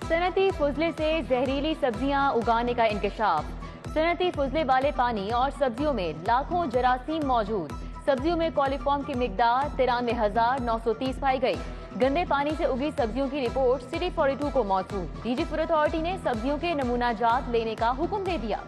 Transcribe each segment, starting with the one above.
सनती फुजले से जहरीली सब्जियां उगाने का इंकशाफ। सनती फुजले वाले पानी और सब्जियों में लाखों जरासीम मौजूद। सब्जियों में कॉलीफॉर्म की मिकदार 93,930 पाई गई। गंदे पानी से उगी सब्जियों की रिपोर्ट सिटी 42 को मौसूल। डीजी फूड अथॉरिटी ने सब्जियों के नमूना जात लेने का हुक्म दे दिया।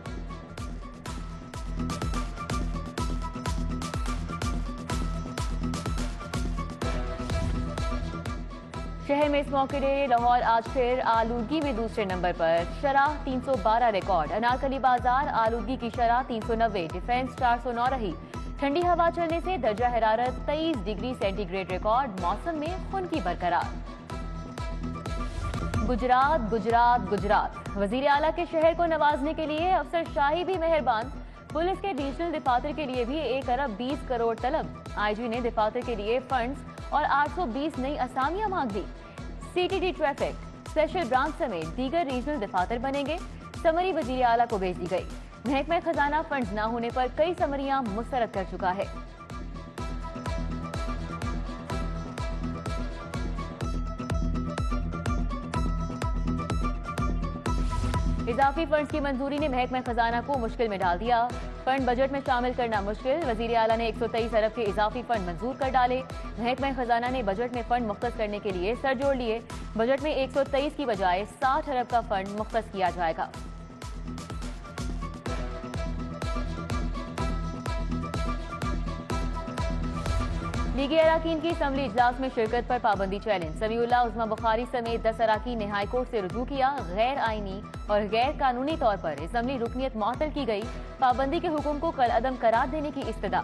शहर में इस मौके लाहौर आज फिर आलूदगी में दूसरे नंबर पर। शरह 312 रिकॉर्ड। अनारकली बाजार आलूदगी की शरह 390, डिफेंस 409 रही। ठंडी हवा चलने से दर्जा हरारत 23 डिग्री सेंटीग्रेड रिकॉर्ड। मौसम में खुनकी बरकरार। गुजरात गुजरात गुजरात। वजीर आला के शहर को नवाजने के लिए अफसरशाही भी मेहरबान। पुलिस के डिविजनल दफातर के लिए भी 1 अरब 20 करोड़ तलब। आईजी ने दफातर के लिए फंड्स और 820 नई असामियां मांग ली। सीटीडी ट्रैफिक स्पेशल ब्रांच समेत दीगर रीजनल दफातर बनेंगे। समरी वजीर आला को भेज दी गई। महकमा खजाना फंड्स न होने पर कई समरियां मुस्तरद कर चुका है। इजाफी फंड्स की मंजूरी ने महकमा खजाना को मुश्किल में डाल दिया। फंड बजट में शामिल करना मुश्किल। वजीर आला ने 123 अरब के इजाफी फंड मंजूर कर डाले। महकमा खजाना ने बजट में फंड मुख्तस करने के लिए सर जोड़ लिए। बजट में 123 की बजाय 60 अरब का फंड मुख्तस किया जाएगा। लीगी अराकीन की असम्बली इजलास में शिरकत पर पाबंदी चैलेंज। समीउल्लाह उस्मा बुखारी समेत 10 अराकीन ने हाई कोर्ट से रुजू किया। गैर आईनी और गैर कानूनी तौर पर असम्बली रुकनियत मुअत्तल की गई। पाबंदी के हुक्म को कल अदम करार देने की इस्तदा।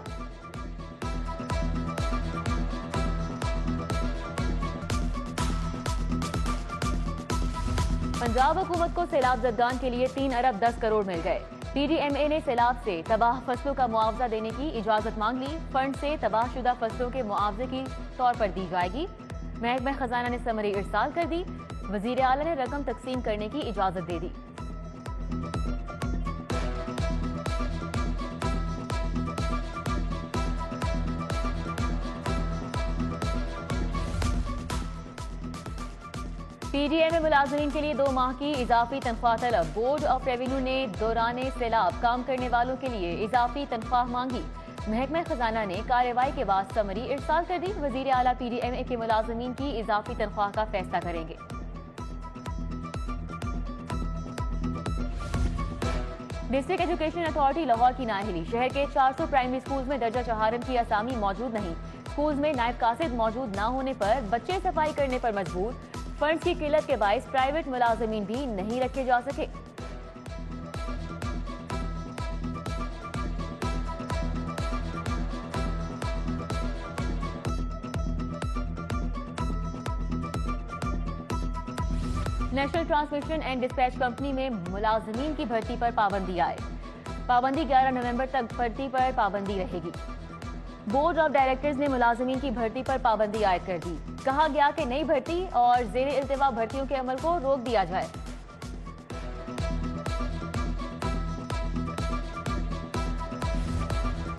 पंजाब हुकूमत को सैलाब जदगान के लिए 3 अरब 10 करोड़ मिल गए। पीडीएमए ने सैलाब से तबाह फसलों का मुआवजा देने की इजाजत मांग ली। फंड से तबाहशुदा फसलों के मुआवजे की तौर पर दी जाएगी। महकमा खजाना ने समरी इरसाल कर दी। वजीर आला ने रकम तकसीम करने की इजाजत दे दी। पीडीएमए मुलाजमीन के लिए 2 माह की इजाफी तनख्वाह तलब। बोर्ड ऑफ रेवेन्यू ने दौराने सैलाब काम करने वालों के लिए इजाफी तनख्वाह मांगी। महकमा खजाना ने कार्रवाई के बाद समरी इरसाल कर दी। वजीर आला पीडीएमए के मुलाजमीन की इजाफी तनख्वाह का फैसला करेंगे। डिस्ट्रिक्ट एजुकेशन अथॉरिटी लाहौर की नाअहली। शहर के 400 प्राइमरी स्कूल्स में दर्जा चहारम की असामी मौजूद नहीं। स्कूल्स में नायब कासिद मौजूद न होने पर बच्चे सफाई करने पर मजबूर। फंड्स की किल्लत के बायस प्राइवेट मुलाजमीन भी नहीं रखे जा सके। National transmission and dispatch company में मुलाजमीन की भर्ती पर पाबंदी आए। पाबंदी 11 नवंबर तक भर्ती पर पाबंदी रहेगी। बोर्ड ऑफ डायरेक्टर्स ने मुलाजमीन की भर्ती पर पाबंदी आयद कर दी। कहा गया कि नई भर्ती और जेर इल्तिवा भर्तियों के अमल को रोक दिया जाए।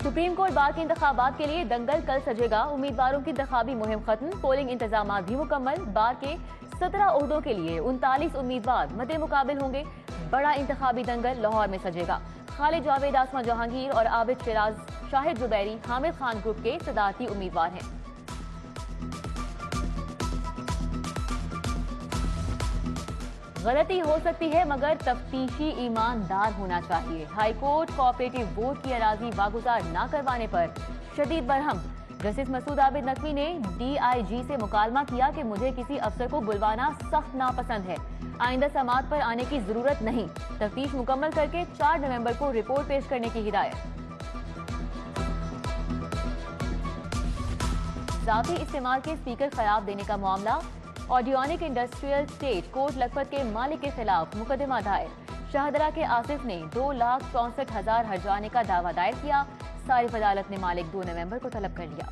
सुप्रीम कोर्ट बार के इंतखाबात के लिए दंगल कल सजेगा। उम्मीदवारों की इंतखाबी मुहिम खत्म। पोलिंग इंतजाम भी मुकम्मल। बार के 17 ओहदों के लिए 39 उम्मीदवार मद्दे मुकाबिल होंगे। बड़ा इंतखाबी दंगल लाहौर में सजेगा। खालिद जावेद, आसमा जहांगीर और आबिद शिराज, शाहिद जुबैरी, हामिद खान ग्रुप के सदारती उम्मीदवार हैं। गलती हो सकती है मगर तफ्तीशी ईमानदार होना चाहिए। हाईकोर्ट कोऑपरेटिव बोर्ड की अराजी वागुजार न करवाने पर शदीद बरहम। जस्टिस मसूद आबिद नकवी ने डीआईजी से मुकालमा किया कि मुझे किसी अफसर को बुलवाना सख्त नापसंद है। आइंदा समाअत पर आने की जरूरत नहीं। तफ्तीश मुकम्मल करके 4 नवंबर को रिपोर्ट पेश करने की हिदायत। जाती इस्तेमाल के स्पीकर खराब देने का मामला। Audionic industrial state court Lakhpat के मालिक के खिलाफ मुकदमा दायर। शाहदरा के आसिफ ने 2,64,000 हर्जाने का दावा दायर किया। सारिफ अदालत ने मालिक 2 नवंबर को तलब कर लिया।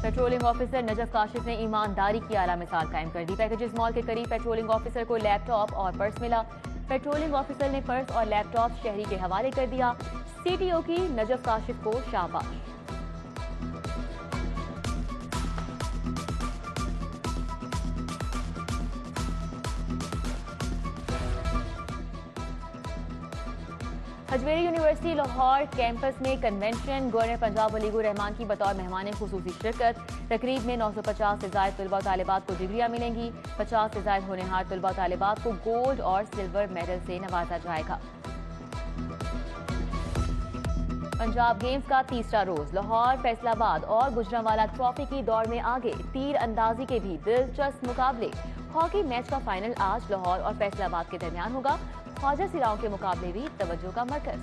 पेट्रोलिंग ऑफिसर नजफ काशिफ ने ईमानदारी की आला मिसाल कायम कर दी। पैकेजेस मॉल के करीब पेट्रोलिंग ऑफिसर को लैपटॉप और पर्स मिला। पेट्रोलिंग ऑफिसर ने पर्स और लैपटॉप शहरी के हवाले कर दिया। सीटीओ की नजफ काशिफ को शाबाश। हजवेरी यूनिवर्सिटी लाहौर कैंपस में कन्वेंशन, गवर्नर पंजाब वलीगुर रहमान की बतौर मेहमान खुसूसी शिरकत। तकरीब में 950 से ज़ायद तलबा तालिबात को डिग्रियां मिलेंगी। 50 से ज़ायद होनहार तलबा तालिबात को गोल्ड और सिल्वर मेडल से नवाजा जाएगा। पंजाब गेम्स का तीसरा रोज लाहौर, फैसलाबाद और गुजरांवाला ट्रॉफी की दौड़ में आगे। तीर अंदाजी के भी दिलचस्प मुकाबले। हॉकी मैच का फाइनल आज लाहौर और फैसलाबाद के दरमियान होगा। ख्वाजा सिराओं के मुकाबले भी तवज्जो का मरकज।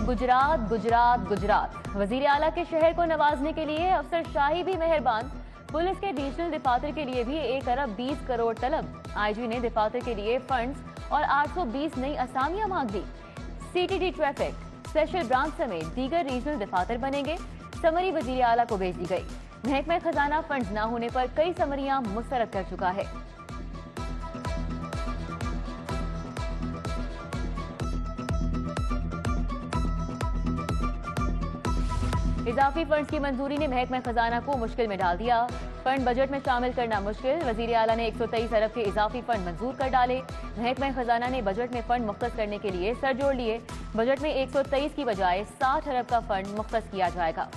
गुजरात गुजरात गुजरात, वजीर आला के शहर को नवाजने के लिए अफसरशाही भी मेहरबान। पुलिस के डिविजनल दफातर के लिए भी 1 अरब 20 करोड़ तलब। आईजी ने दफातर के लिए फंड्स और 820 नई असामियां मांग दी। सीटीडी ट्रैफिक, स्पेशल ब्रांच समेत दीगर रीजनल दफातर बनेंगे। समरी वजीर आला को भेज दी गई। महकमा खजाना फंड्स न होने पर कई समरियां मुस्तरद कर चुका है। इजाफी फंड्स की मंजूरी ने महकमा खजाना को मुश्किल में डाल दिया। फंड बजट में शामिल करना मुश्किल। वजीर आला ने 123 अरब के इजाफी फंड मंजूर कर डाले। महकमा खजाना ने बजट में फंड मुख्तस करने के लिए सर जोड़ लिए। बजट में 123 की बजाय 60 अरब का फंड मुख्तस किया जाएगा।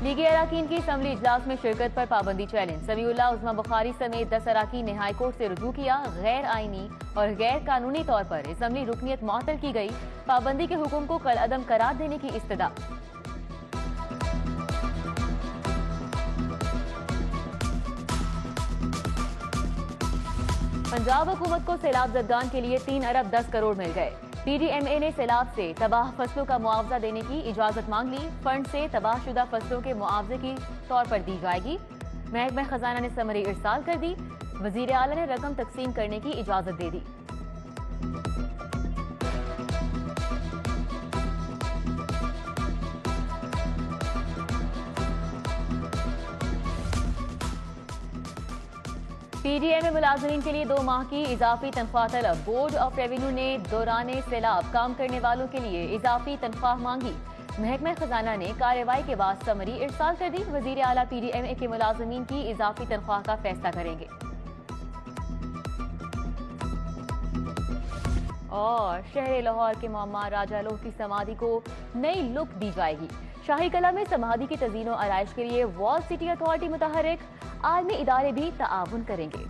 लीगी अराकीन की असम्बली इजलास में शिरकत पर पाबंदी चैलेंज। समीउल्लाह उस्मा बुखारी समेत 10 अराकीन ने हाई कोर्ट से रुजू किया। गैर आईनी और गैर कानूनी तौर पर असम्बली रुकनियत मुअत्तल की गई। पाबंदी के हुक्म को कल अदम करार देने की इस्तदा। पंजाब हुकूमत को सैलाब जदगान के लिए 3 अरब 10 करोड़ मिल गए। पीडीएमए ने सैलाब से तबाह फसलों का मुआवजा देने की इजाजत मांग ली। फंड से तबाहशुदा फसलों के मुआवजे की तौर पर दी जाएगी। महकमा खजाना ने समरी इरसाल कर दी। वजीर आला ने रकम तकसीम करने की इजाजत दे दी। पीडीएमए मुलाजमीन के लिए 2 माह की इजाफी तनख्वाह तलब। बोर्ड ऑफ रेवेन्यू ने दौरान सैलाब काम करने वालों के लिए इजाफी तनख्वाह मांगी। महकमा खजाना ने कार्रवाई के बाद समरी इरसाल कर दी। वजीर आला पीडीएमए के मुलाजमीन की इजाफी तनख्वाह का फैसला करेंगे। और शहर लाहौर के मोहम्मद राजा लोह की समाधि को नई लुक दी जाएगी। शाही कला में समाधि की तज़ीनो आराइश के लिए वॉल सिटी अथॉरिटी मुतहर्रिक। आलमी इदारे भी ताआवुन करेंगे।